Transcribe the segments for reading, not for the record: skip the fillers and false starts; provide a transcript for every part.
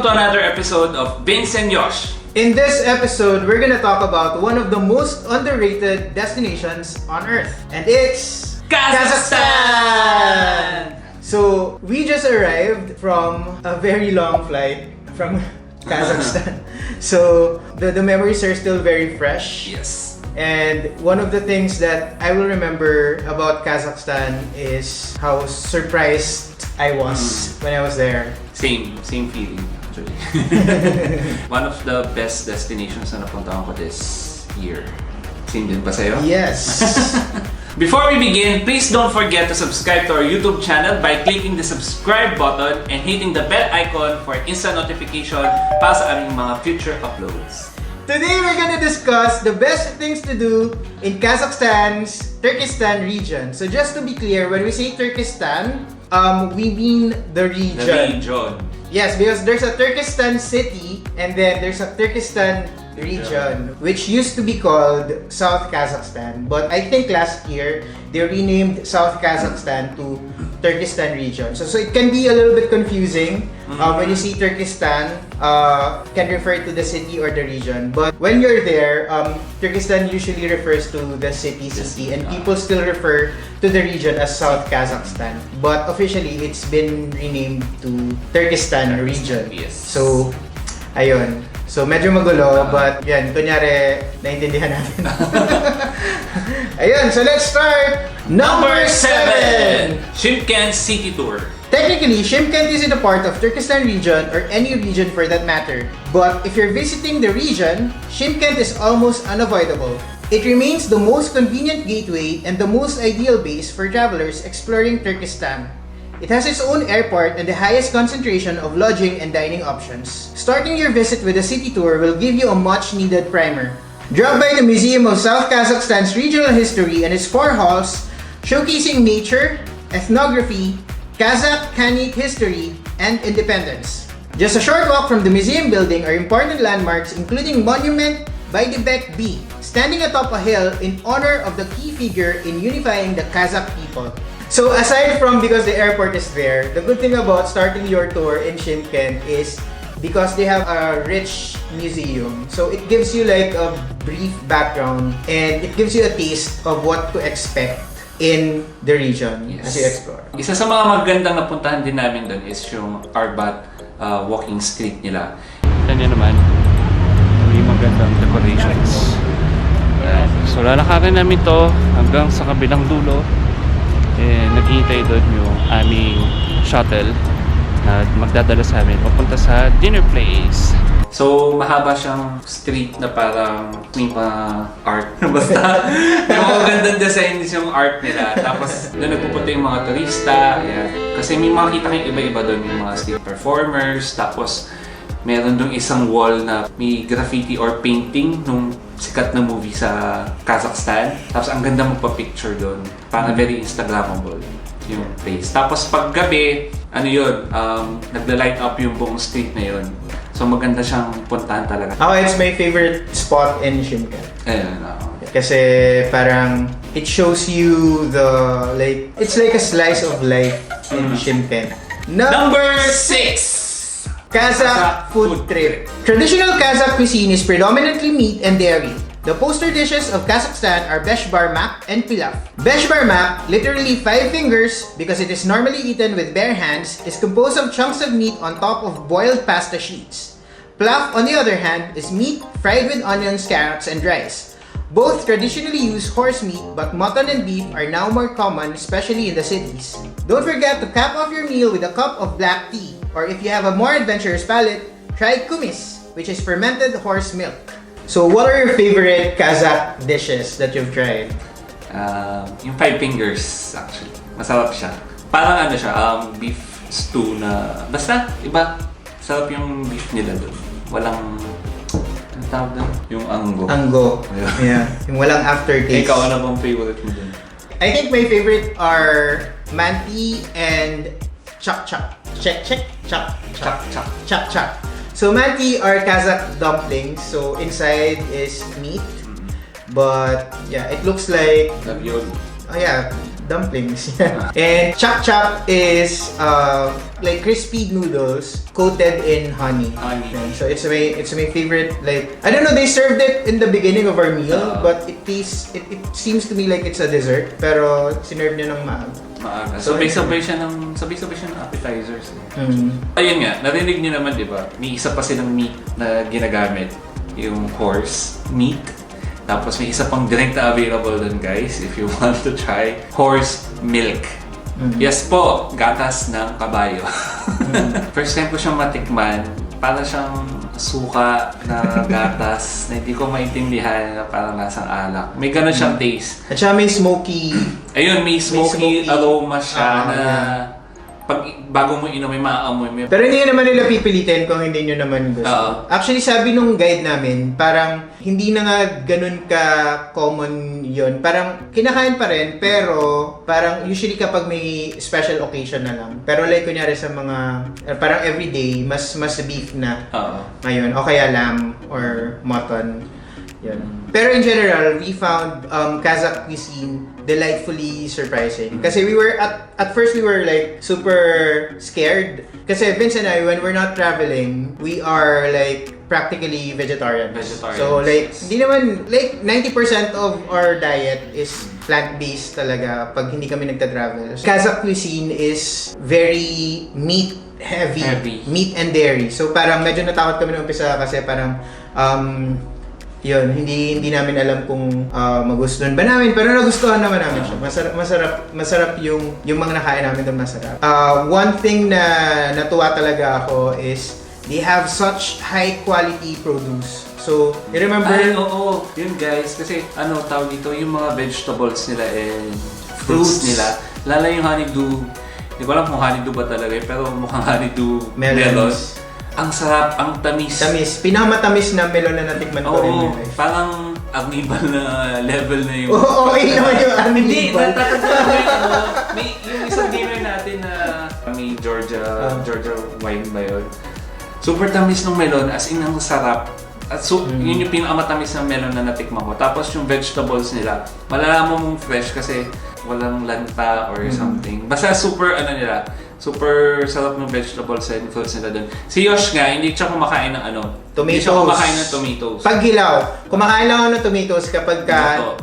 to another episode of Vince and Yosh. In this episode, we're gonna talk about one of the most underrated destinations on Earth. And it's... Kazakhstan! So, we just arrived from a very long flight from Kazakhstan. So, the memories are still very fresh. Yes. And one of the things that I will remember about Kazakhstan is how surprised I was when I was there. Same feeling actually. One of the best destinations na napuntahan ko this year. Same din ba sa'yo? Yes. Before we begin, please don't forget to subscribe to our YouTube channel by clicking the subscribe button and hitting the bell icon for instant notification para sa aming mga future uploads. Today we're gonna discuss the best things to do in Kazakhstan's Turkestan region. So just to be clear, when we say Turkestan, we mean the region. The region. Yes, because there's a Turkestan city and then there's a Turkestan region, which used to be called South Kazakhstan. But I think last year, they renamed South Kazakhstan to Turkestan region. So it can be a little bit confusing when you see Turkestan, can refer to the city or the region. But when you're there, Turkestan usually refers to the city, and people still refer to the region as South Kazakhstan. But officially, it's been renamed to Turkestan region. Yes. So, ayun. So, medyo magulo, but yan, kunyari, naintindihan natin. Ayun, so let's start! Number 7! Shymkent City Tour. Technically, Shymkent isn't a part of Turkestan region or any region for that matter. But if you're visiting the region, Shymkent is almost unavoidable. It remains the most convenient gateway and the most ideal base for travelers exploring Turkestan. It has its own airport and the highest concentration of lodging and dining options. Starting your visit with a city tour will give you a much-needed primer. Drop by the Museum of South Kazakhstan's regional history and its 4 halls, showcasing nature, ethnography, Kazakh Khanate history, and independence. Just a short walk from the museum building are important landmarks including Monument Baydibek B, standing atop a hill in honor of the key figure in unifying the Kazakh people. So aside from because the airport is there, the good thing about starting your tour in Shymkent is because they have a rich museum. So it gives you like a brief background and it gives you a taste of what to expect in the region as you explore. Isa sa mga magandang napuntahan din namin doon is yung Arbat walking street nila. Yan naman, may magandang decorations. So lalakarin namin to hanggang sa kabilang dulo. Naghihintay doon yung aming shuttle na magdadala sa amin papunta sa dinner place. So, mahaba siyang street na parang may mga art. Basta, may mga gandang designs yung art nila. Tapos, doon nagpupunta yung mga turista. Ayan. Kasi may makikita kayong iba-iba doon, yung mga street performers. Tapos, meron doon isang wall na may graffiti or painting nung sikat na movie sa Kazakhstan. Tapos ang ganda magpa-picture doon. Parang very Instagrammable yung place. Tapos pag gabi, nagla-light up yung buong street na yun. So maganda siyang puntahan talaga. It's my favorite spot in Shymkent. Ayun, Kasi parang it shows you it's like a slice of life in Shymkent. Number 6! Kazakh food trip. Traditional Kazakh cuisine is predominantly meat and dairy. The poster dishes of Kazakhstan are beshbarmak and pilaf. Beshbarmak, literally 5 fingers because it is normally eaten with bare hands, is composed of chunks of meat on top of boiled pasta sheets. Pilaf, on the other hand, is meat fried with onions, carrots, and rice. Both traditionally use horse meat, but mutton and beef are now more common, especially in the cities. Don't forget to cap off your meal with a cup of black tea. Or if you have a more adventurous palate, try kumis, which is fermented horse milk. So what are your favorite Kazakh dishes that you've tried? Yung 5 fingers, actually. Masarap siya. Parang beef stew na... Basta, iba. Sarap yung beef nila doon. Walang... Ano tawag doon? Yung anggo. Anggo. Yeah. Yung walang aftertaste. Ikaw, ano bang favorite mo doon? I think my favorite are manti and chak-chak. Chak-chak. So manti are Kazakh dumplings. So inside is meat. But yeah, it looks like... Ravioli. Oh yeah, dumplings. And chop chop is like crispy noodles coated in honey. Yeah, so it's my favorite. Like, I don't know, they served it in the beginning of our meal, but it seems to me like it's a dessert, pero sinerve niya ng maaga. So sabay-sabay siya ng appetizers. Ayun nga, narinig niyo naman, 'di ba? May isa pa silang meat na ginagamit, yung horse meat. Tapos may isa pang drink na available dun, guys, if you want to try. Horse milk. Yes po, gatas ng kabayo. First time ko siyang matikman, para siyang suka na gatas na hindi ko maintindihan na parang lasang alak. May ganun siyang taste. At saka may smoky... Ayun, may smoky aroma siya na... Pag bago mo inom, may maaamoy mo. Pero hindi naman nila pipilitin kung hindi nyo naman gusto. Actually, sabi nung guide namin, parang hindi na nga ganun ka-common yun. Parang kinakain pa rin, pero parang usually kapag may special occasion na lang. Pero like kunyari sa mga, parang everyday, mas beef na. Ngayon, o kaya lamb or mutton. Yun. Pero in general, we found Kazakh cuisine delightfully surprising. Kasi we were, at first we were like super scared. Kasi Vince and I, when we're not traveling, we are like practically vegetarians. So like, hindi naman, like 90% of our diet is plant-based talaga pag hindi kami nagta-travel. Kazakh cuisine is very meat heavy, meat and dairy. So parang medyo natakot kami nung umpisa kasi parang yun, hindi namin alam kung magustuhan ba namin, pero nagustuhan naman namin siya. Masarap yung mga nakain namin doon, masarap. One thing na natuwa talaga ako is they have such high quality produce. So, you remember? Oo, yun guys, kasi tawag dito, yung mga vegetables nila and fruits nila, lalo yung honeydew. Hindi ko alam kung honeydew ba talaga, pero mukhang honeydew melons. Ang sarap, ang tamis. Tamis. Pinakamatamis na melon na natikman ko rin. Oo, parang arnibal na level na yun. Oo, okay naman yung arnibal. Hindi, natatanda ko may yung isang dinner natin na may Georgia wine ba yun? Super tamis ng melon, as in ang sarap. At so, yun yung pinakamatamis ng melon na natikman ko. Tapos yung vegetables nila, malalaman mong fresh kasi walang lanta or something. Basta super super sarap ng vegetables and fruits nila doon. Si Yosh nga, hindi siya kumakain ng tomatoes. Hindi siya kumakain ng tomatoes. Pag hilaw, kumakain lang ako ng tomatoes kapag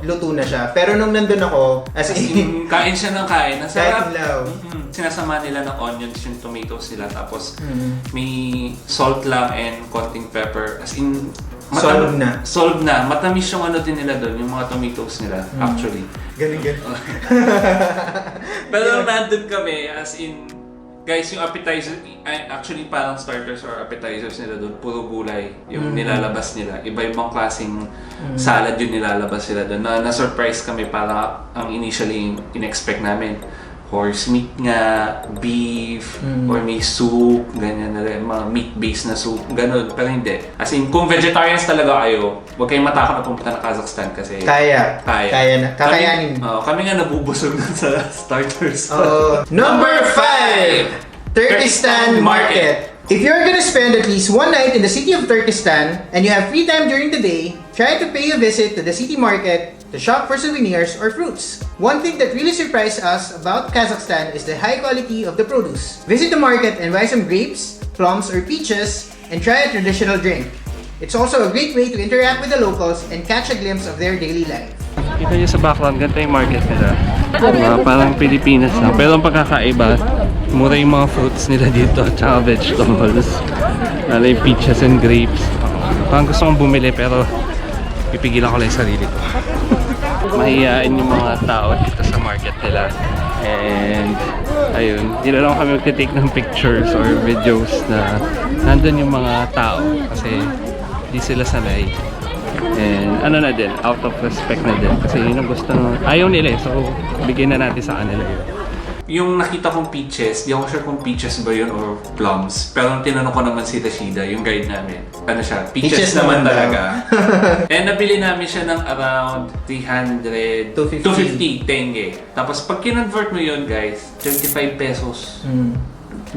luto na siya. Pero nung nandun ako, as in kain siya ng kain. Ang sarap. kahit hilaw. Sinasama nila ng onions yung tomatoes nila. Tapos may salt lang and konting pepper. As in, solved na. Matamis yung din nila doon, yung mga tomatoes nila, actually. Ganun. Pero nandun kami, as in, guys, yung appetizer, actually parang starters or appetizers nila doon, puro gulay yung nilalabas nila. Iba-ibang klaseng salad yung nilalabas nila doon. Na-surprise kami, parang ang initially in-expect namin. Horse meat nga, beef, or may soup, ganyan na rin, mga meat-based na soup, ganun. Pero hindi. As in, kung vegetarians talaga kayo, huwag kayong matakot na pumunta ng Kazakhstan kasi Kaya na. Kakayanin. Kami nga nabubusog na sa starters. Number 5! Turkestan Market. If you're gonna spend at least one night in the city of Turkestan and you have free time during the day, try to pay a visit to the city market to shop for souvenirs or fruits. One thing that really surprised us about Kazakhstan is the high quality of the produce. Visit the market and buy some grapes, plums, or peaches and try a traditional drink. It's also a great way to interact with the locals and catch a glimpse of their daily life. Kita niyo sa background, ganito yung market nila. Diba? Parang Pilipinas lang. Pero ang pagkakaiba, mura yung mga fruits nila dito at saka vegetables. Lalo yung peaches and grapes. Parang gusto kong bumili pero pipigilan ko lang yung sarili ko. Mahihain yung mga tao dito sa market nila. And ayun, hindi na lang kami magtitake ng pictures or videos na nandun yung mga tao kasi hindi sila sanay. And na din, out of respect na din kasi yun ang gusto ayaw nila so bigyan na natin sa kanila yun. Yung nakita kong peaches, di ako sure kung peaches ba yun or plums. Pero tinanong ko naman si Rashida, yung guide namin. Ano siya? Peaches naman talaga. And nabili namin siya ng around 250 tenge. Tapos pag kinonvert mo yun guys, 25 pesos.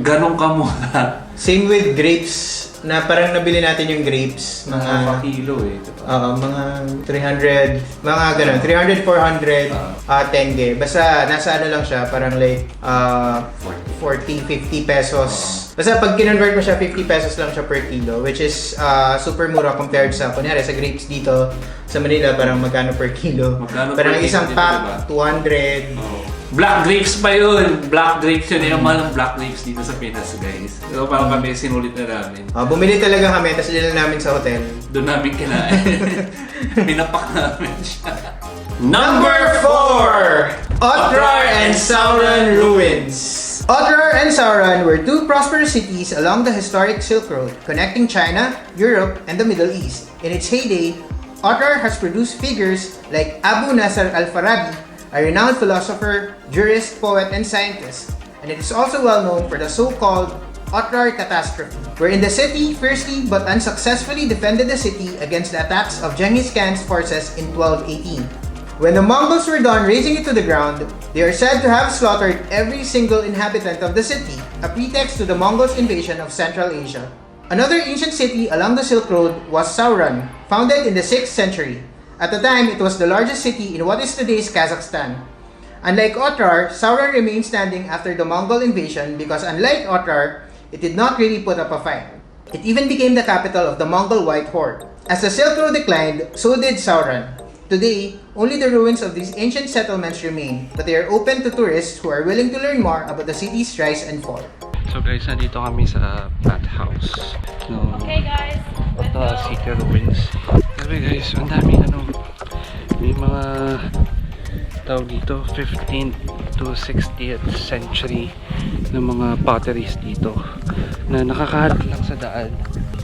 Ganon ka mura. Same with grapes. na parang nabili natin yung grapes. Mga kilo eh. Diba? Mga 300, mga ganun, 300, 400, tenge. Basta nasa ano lang siya, parang like 40, 50 pesos. Basta pag kinonvert mo siya, 50 pesos lang siya per kilo, which is super mura compared sa, kunyari sa grapes dito sa Manila, parang magkano per kilo. Magkano parang per kilo isang dito, pack, diba? 200. Oh. Black grapes pa yun! Black grapes yun. Yung mahal ng black grapes dito sa Pinas, guys. So parang kami sinulit na namin. Bumili talaga kami, tapos dinala namin sa hotel. Doon namin kinain. Pinapak namin siya. Number 4! Otrar and Sauron Ruins. Otrar and Sauron were two prosperous cities along the historic Silk Road, connecting China, Europe, and the Middle East. In its heyday, Otrar has produced figures like Abu Nasr al-Farabi, a renowned philosopher, jurist, poet, and scientist, and it is also well known for the so-called Otrar catastrophe, wherein the city fiercely but unsuccessfully defended the city against the attacks of Genghis Khan's forces in 1218. When the Mongols were done razing it to the ground, they are said to have slaughtered every single inhabitant of the city, a pretext to the Mongols' invasion of Central Asia. Another ancient city along the Silk Road was Sauron, founded in the 6th century. At the time, it was the largest city in what is today's Kazakhstan. Unlike Otrar, Sauron remained standing after the Mongol invasion because unlike Otrar, it did not really put up a fight. It even became the capital of the Mongol White Horde. As the Silk Road declined, so did Sauron. Today, only the ruins of these ancient settlements remain, but they are open to tourists who are willing to learn more about the city's rise and fall. So guys, nandito kami sa bathhouse. Okay guys, let's go. City Ruins. Sabi guys, ang daming may mga tawag dito, 15th to 60th century ng mga potteries dito na nakakaharap lang sa daan.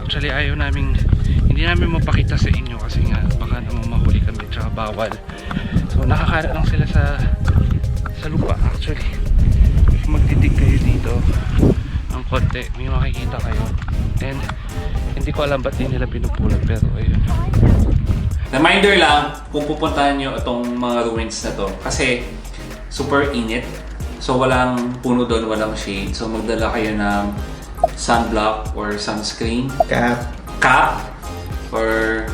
Actually hindi namin mapakita sa inyo kasi nga baka naman mahuli kami tsaka bawal. So nakakaharap lang sila sa lupa actually. Kung magtitig kayo dito ang konti, may makikita kayo. And hindi ko alam ba't di nila pinupulot pero ayun. Reminder lang kung pupuntahan nyo itong mga ruins na to kasi super init. So walang puno doon, walang shade. So magdala kayo ng sunblock or sunscreen. Cap or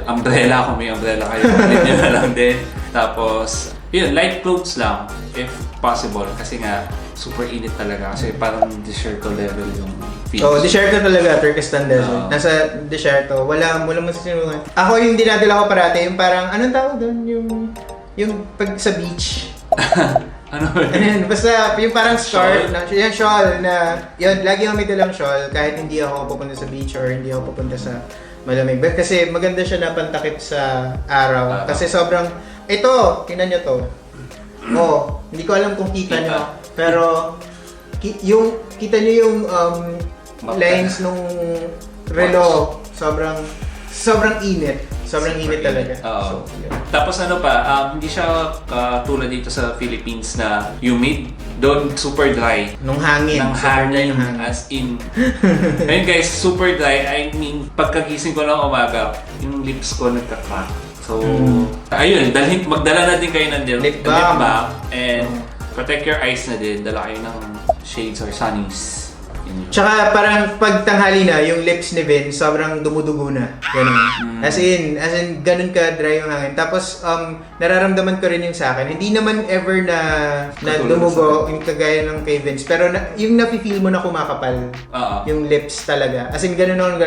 umbrella kung may umbrella kayo. Palit nyo na lang din. Tapos yun, light clothes lang if possible kasi nga super init talaga kasi parang desierto level yung feels. Desierto talaga, Turkestan Desert. Nasa desierto, wala masisinungan. Ako yung dinadala ko parati, yung parang, anong tawag doon? Yung pag sa beach. Ano yun? Basta yung parang scarf, yung shawl na, yun, lagi kami dalang shawl kahit hindi ako pupunta sa beach or hindi ako pupunta sa malamig. Kasi maganda siya na pantakip sa araw. Kasi sobrang, ito, tingnan nyo to. Hindi ko alam kung kita nyo. Pero, kita nyo yung lines nung relo. Sobrang init. Sobrang init talaga. So, tapos ano pa, hindi siya tulad dito sa Philippines na humid. Doon super dry. Nung hangin. As in. Ayun guys, super dry. I mean, pagkagising ko ng umaga, yung lips ko nagka-crack. So, ayun, magdala na din kayo ng lip balm and protect your eyes na din. Dala kayo ng shades or sunnies. Tsaka parang pag tanghali na, yung lips ni Vin, sobrang dumudugo na. Ganun. As in, ganun ka dry yung hangin. Tapos, nararamdaman ko rin yung sa akin. Hindi naman ever na dumugo yung kagaya ng kay Vince. Pero yung nafe-feel mo na kumakapal. Yung lips talaga. As in, ganun.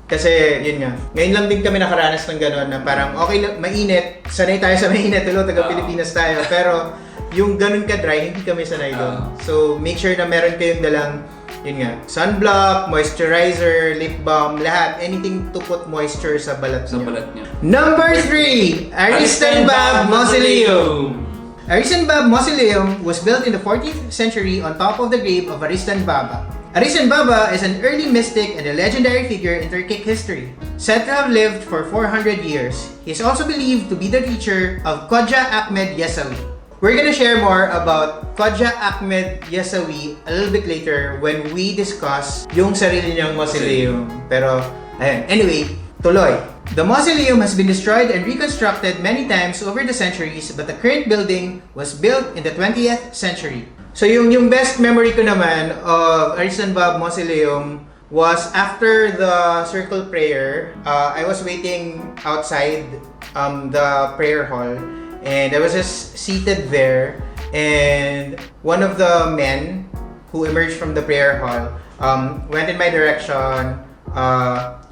Kasi, yun nga. Ngayon lang din kami nakaranas ng gano'n na parang okay lang, mainit. Sanay tayo sa mainit. Hello, taga-Pilipinas tayo. Pero, yung ganun ka-dry, hindi kami sanay doon. So, make sure na meron kayong dalang, yun nga, sunblock, moisturizer, lip balm, lahat. Anything to put moisture sa balat nyo. Number 3! Aristan Bab Mausoleum! Aristan Bab Mausoleum was built in the 14th century on top of the grave of Aristan Baba. Aristan Baba is an early mystic and a legendary figure in Turkic history, said to have lived for 400 years. He is also believed to be the teacher of Kodja Ahmed Yesawi. We're gonna share more about Kodja Ahmed Yesawi a little bit later when we discuss yung sarili niyang mausoleum. Pero, ayun. Anyway, tuloy. The mausoleum has been destroyed and reconstructed many times over the centuries, but the current building was built in the 20th century. So yung best memory ko naman of Aristan Bab Mausoleum was after the circle prayer. I was waiting outside the prayer hall, and I was just seated there, and one of the men who emerged from the prayer hall went in my direction,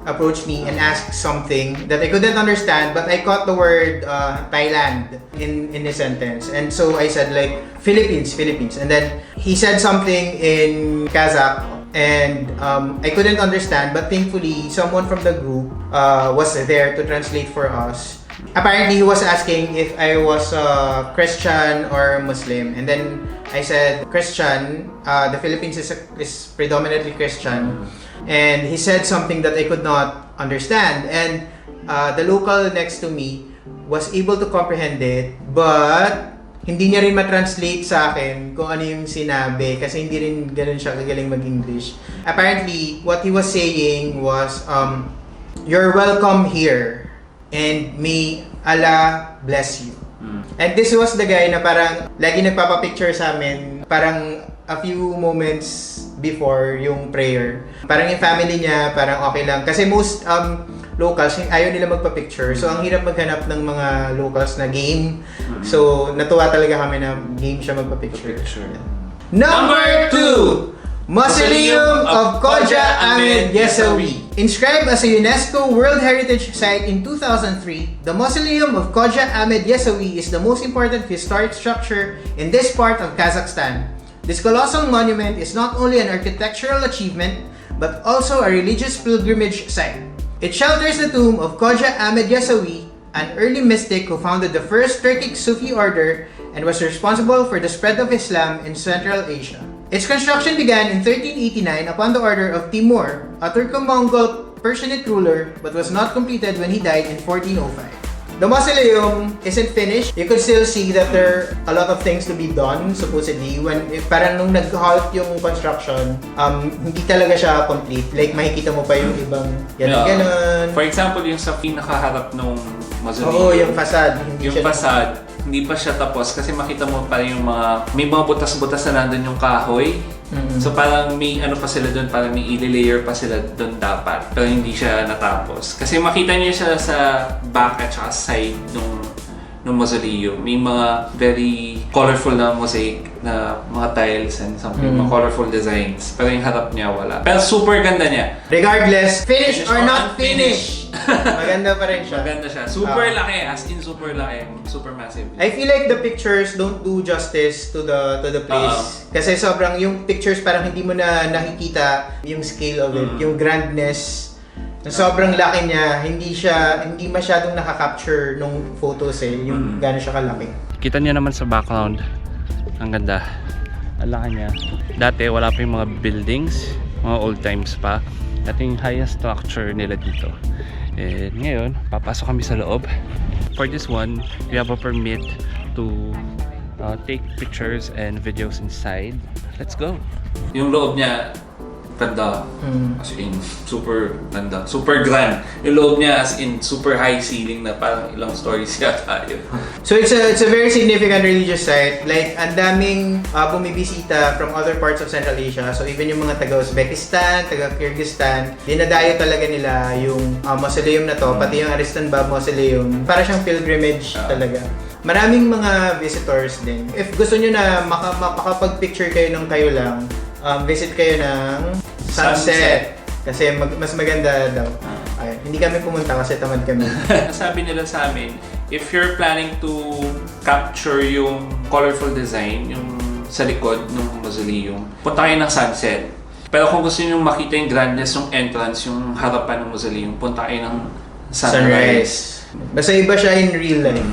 approached me and asked something that I couldn't understand, but I caught the word Thailand in his sentence. And so I said like Philippines. And then he said something in Kazakh, and I couldn't understand, but thankfully someone from the group was there to translate for us. Apparently he was asking if I was Christian or Muslim, and then I said Christian. The Philippines is predominantly Christian. And he said something that I could not understand, and the local next to me was able to comprehend it, but hindi niya rin ma-translate sa akin kung ano yung sinabi kasi hindi rin ganun siya kagaling mag-English. Apparently, what he was saying was, you're welcome here and may Allah bless you. And this was the guy na parang lagi nagpapapicture sa amin, parang a few moments before yung prayer. Parang yung family niya, parang okay lang. Kasi most locals, ayaw nila magpa-picture. So, ang hirap maghanap ng mga locals na game. So, natuwa talaga kami na game siya magpa-picture. Number 2! Mausoleum of Khoja Ahmed Yesawi. Inscribed as a UNESCO World Heritage Site in 2003, the Mausoleum of Khoja Ahmed Yesawi is the most important historic structure in this part of Kazakhstan. This colossal monument is not only an architectural achievement, but also a religious pilgrimage site. It shelters the tomb of Khoja Ahmed Yesawi, an early mystic who founded the first Turkic Sufi order and was responsible for the spread of Islam in Central Asia. Its construction began in 1389 upon the order of Timur, a Turco-Mongol Persianate ruler, but was not completed when he died in 1405. The mausoleum isn't finished. You could still see that there are a lot of things to be done, supposedly. Parang nung nag-halt yung construction, hindi talaga siya complete. Like, makikita mo pa yung ibang ganon. For example, yung sa pinakaharap nung mausoleum. Oo, yung facade. Hindi pa siya tapos kasi makita mo pa yung may mga butas-butas na nandun yung kahoy. So parang may ano pa sila doon, parang may i-layer pa sila doon dapat. Pero hindi siya natapos. Kasi makita niyo siya sa back at saka side nung mausoleum. May mga very colorful na mosaic na mga tiles and something, mga colorful designs. Pero yung harap niya wala. Pero super ganda niya. Regardless, finished or not finished, maganda pa rin siya. Maganda siya. Super laki, as in super laki. Super massive. I feel like the pictures don't do justice to the place. Kasi sobrang yung pictures parang hindi mo na nakikita yung scale of it, yung grandness. Sobrang laki niya, hindi masyadong nakaka-capture nung photos yung gano'n siya kalaki. Kita niyo naman sa background, ang ganda. Ang laki niya. Dati wala pa yung mga buildings, mga old times pa. Ito yung highest structure nila dito. And ngayon, papasok kami sa loob. For this one, we have a permit to take pictures and videos inside. Let's go! Yung loob niya, ganda. As in, super ganda. Super grand. Yung loob niya as in super high ceiling na parang ilang stories yata yun. So it's a very significant religious site. Like, ang daming bumibisita from other parts of Central Asia. So even yung mga taga-Uzbekistan, taga-Kyrgyzstan, dinadayo talaga nila yung mausoleum na to, pati yung Aristan Bab Mausoleum. Para siyang pilgrimage talaga. Maraming mga visitors din. If gusto nyo na makapag-picture kayo ng kayo lang, visit kayo ng sunset. Kasi mas maganda daw. Hindi kami pumunta kasi tamad kami. Sabi nila sa amin, if you're planning to capture yung colorful design, yung sa likod ng mausoleum, punta kayo ng sunset. Pero kung gusto niyo makita yung grandness, yung entrance, yung harapan ng mausoleum, punta kayo ng sunrise. Basta iba siya in real life.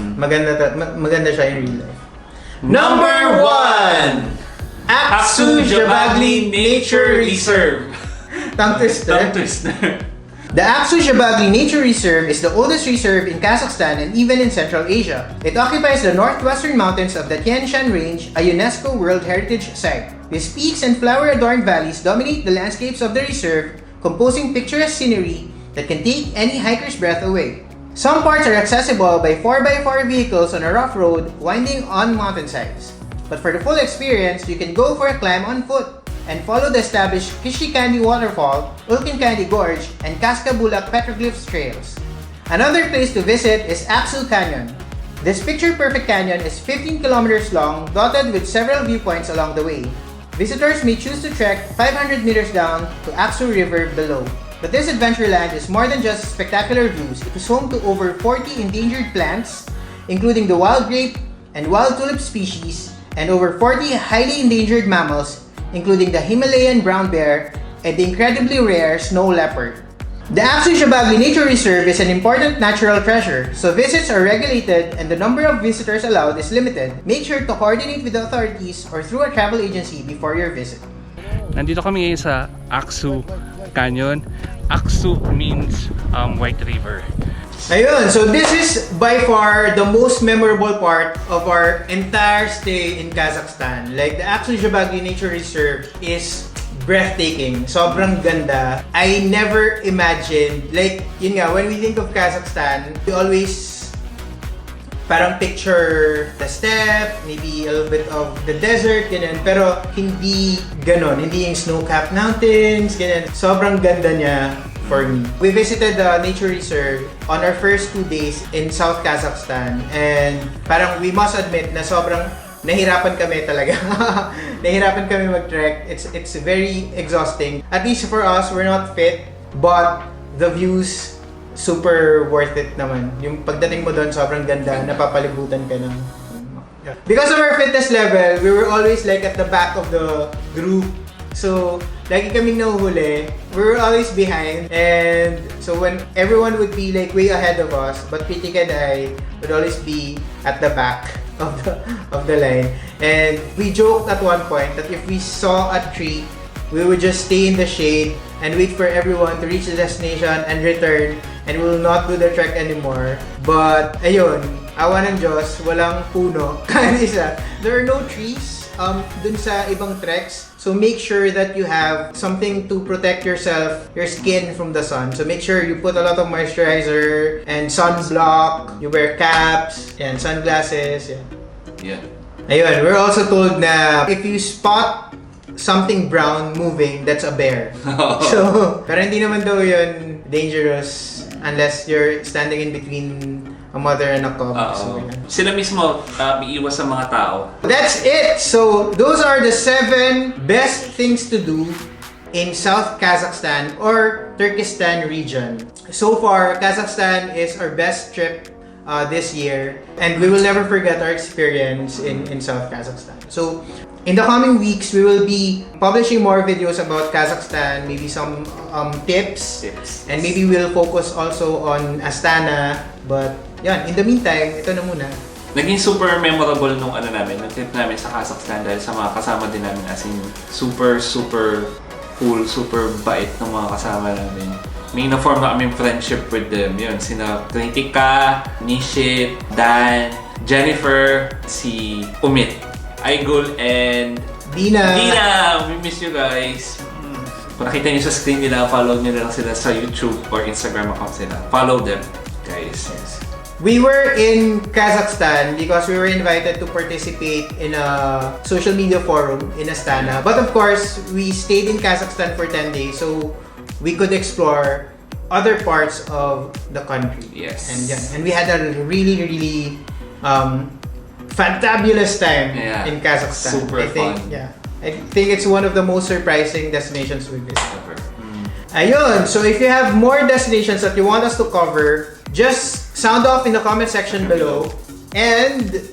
Maganda siya in real life. Number 1! Aksu Jabagli Nature Reserve. Tongue twister. The Aksu Jabagli Nature Reserve is the oldest reserve in Kazakhstan and even in Central Asia. It occupies the northwestern mountains of the Tian Shan Range, a UNESCO World Heritage Site. These peaks and flower-adorned valleys dominate the landscapes of the reserve, composing picturesque scenery that can take any hiker's breath away. Some parts are accessible by 4x4 vehicles on a rough road winding on mountainsides. But for the full experience, you can go for a climb on foot. and follow the established Kishikandi Waterfall, Ulkinkandi Gorge, and Cascabulak Petroglyphs trails. Another place to visit is Aksu Canyon. This picture-perfect canyon is 15 kilometers long, dotted with several viewpoints along the way. Visitors may choose to trek 500 meters down to Aksu River below. But this adventureland is more than just spectacular views. It is home to over 40 endangered plants, including the wild grape and wild tulip species, and over 40 highly endangered mammals, including the Himalayan brown bear and the incredibly rare snow leopard. The Aksu Siabagli Nature Reserve is an important natural treasure, so visits are regulated and the number of visitors allowed is limited. Make sure to coordinate with the authorities or through a travel agency before your visit. Nandito kami ngayon sa Aksu Canyon. Aksu means White River. Ayun, so this is by far the most memorable part of our entire stay in Kazakhstan. Like the Aksu Siabagli Nature Reserve is breathtaking. Sobrang ganda. I never imagined, like, yun nga, when we think of Kazakhstan, we always parang picture the steppe, maybe a little bit of the desert, ganyan. Pero hindi ganon. Hindi yung snow-capped mountains, ganyan. Sobrang ganda niya for me. We visited the nature reserve on our first 2 days in South Kazakhstan. And parang we must admit na sobrang nahirapan kami talaga. Nahirapan kami mag-trek. It's very exhausting. At least for us, we're not fit, but the views super worth it naman. Yung pagdating mo doon, sobrang ganda. Napapalibutan ka ng... Yeah. Because of our fitness level, we were always like at the back of the group. So, lagi kaming nahuhuli. We were always behind. And so when everyone would be like way ahead of us, but Pritika and I would always be at the back of the line. And we joked at one point that if we saw a tree, we would just stay in the shade and wait for everyone to reach the destination and return, and we will not do the trek anymore. But ayun, awa ng Diyos, walang puno. Kahit isa. There are no trees dun sa ibang treks. So make sure that you have something to protect yourself, your skin from the sun. So make sure you put a lot of moisturizer and sunblock. You wear caps and sunglasses. Yeah. Ayun, we're also told na if you spot something brown moving, that's a bear. So, pero hindi naman daw yun dangerous unless you're standing in between a mother and a cub. So, sila mismo iiwas sa mga tao. that's it! So, those are the 7 best things to do in South Kazakhstan or Turkestan region. So far, Kazakhstan is our best trip this year, and we will never forget our experience in South Kazakhstan. So, in the coming weeks, we will be publishing more videos about Kazakhstan, maybe some tips, and maybe we'll focus also on Astana. But yan, in the meantime, ito na muna. Naging super memorable nung nung trip namin sa Kazakhstan dahil sa mga kasama din namin, as in super cool, super bait ng mga kasama namin. May na-form na kaming friendship with them. Yun, sina Kritika, Nishit, Dan, Jennifer, si Umit, Aigul, and Dina! We miss you guys! Kung nakita niyo sa screen nila, follow niyo na lang sila sa YouTube or Instagram account nila. Follow them, guys. We were in Kazakhstan because we were invited to participate in a social media forum in Astana. But of course, we stayed in Kazakhstan for 10 days, so we could explore other parts of the country. Yes. And we had a really fantabulous time in Kazakhstan. Super fun. Yeah. I think it's one of the most surprising destinations we visited. Ayun, so if you have more destinations that you want us to cover, just sound off in the comment section below. And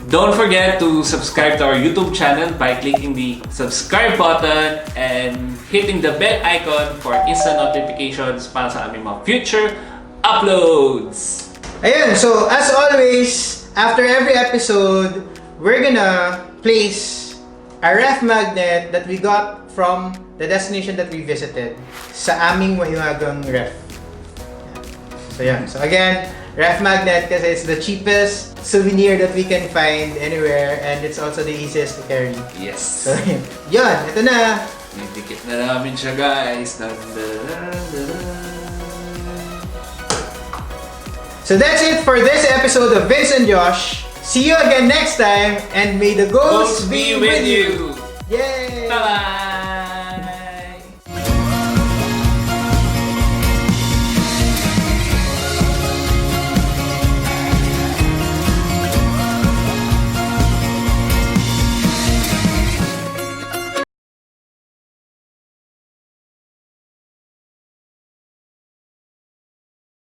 don't forget to subscribe to our YouTube channel by clicking the subscribe button and hitting the bell icon for instant notifications para sa aming mga future uploads. Ayun, so as always, after every episode, we're gonna place a ref magnet that we got from the destination that we visited sa aming Mahiwagang ref. So yeah. So again, ref magnet kasi it's the cheapest souvenir that we can find anywhere, and it's also the easiest to carry. Yes. So yun, ito na. Nidikit na namin siya, guys. So that's it for this episode of Vince and Josh. See you again next time, and may the ghosts be with you. Yay! Bye-bye!